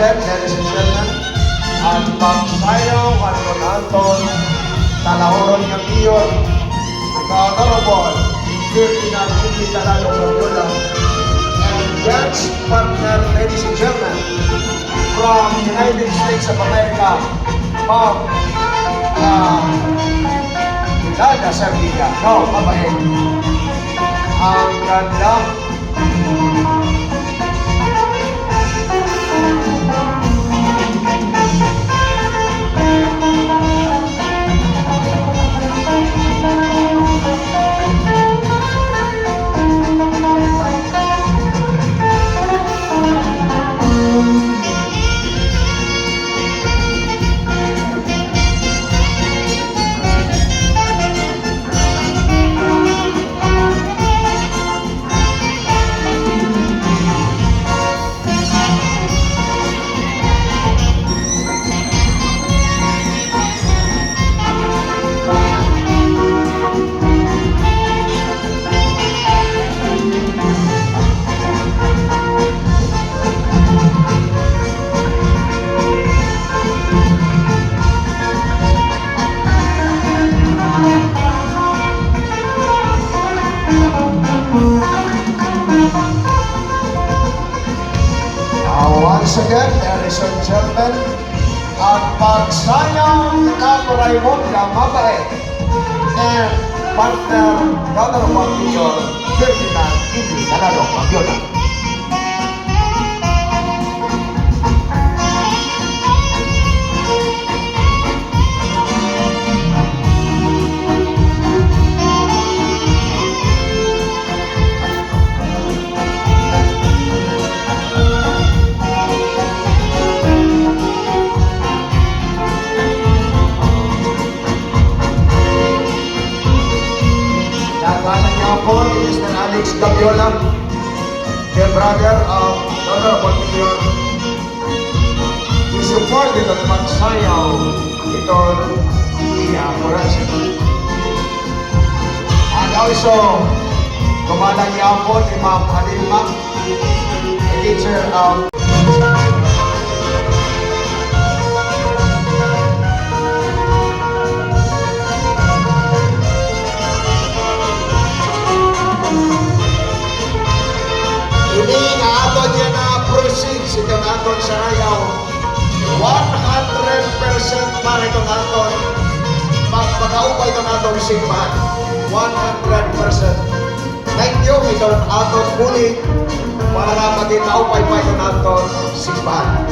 again, ladies and gentlemen, ang pagsayaw at Anton Talahoron ng Iyon, Honorable Ferdinand Hindi Talalong Loyola, and dance partner, ladies and gentlemen, from United States of America, Bob Dada Sardinia. No, mabait. Ang ganda. Once again, ladies and gentlemen, ang pagsayang ng Raimonda Mabait and partner Honorable Mayor Ferdinand Hindi Talalong Loyola. Mr. Alex Gabiola, the brother of Honorable Mayor, we support ito ng pagsayaw ito iya Horacio. And also, kumalang yapon ni Ma'am Halima, a teacher of itong aton sa ayaw 100% para itong aton magpakaupay itong aton simbahan 100%. Thank you itong aton muli para magkitaupay pa itong aton simbahan.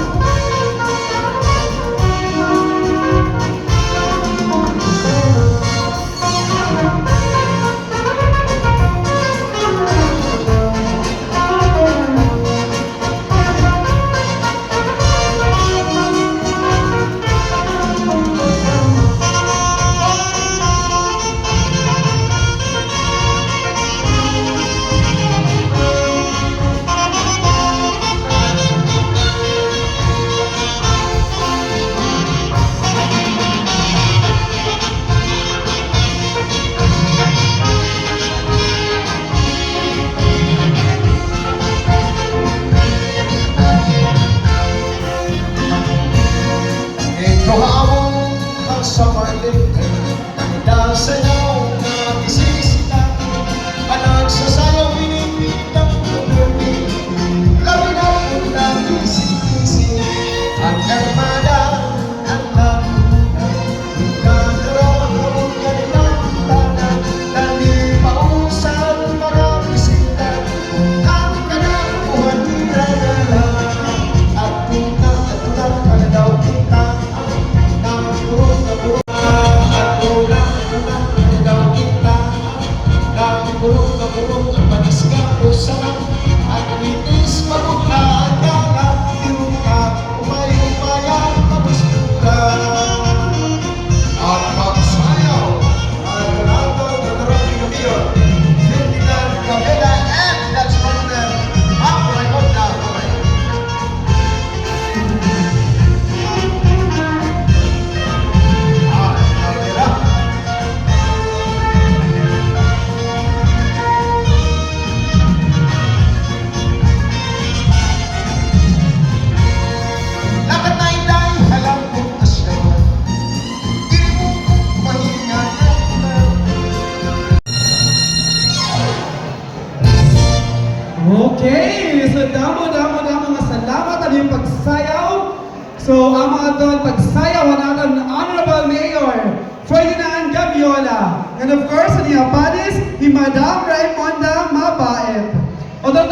Sa maling dahil sa iyo na isisita anak sa sayo pinipitang kumuli kami na punang isi-isi ang armada ang nakuna ikaroon ang kanilang tanan dali pausan para bisita ang kanakuhan nila na at punta ka na daw kita Okay, so damo nga salamat ang iyong pagsayaw. So, ang mga doon, pagsayaw natin Honorable Mayor Ferdinand Gabiola. And of course, ang iyapanis ni Madam Raimonda Mabait. Although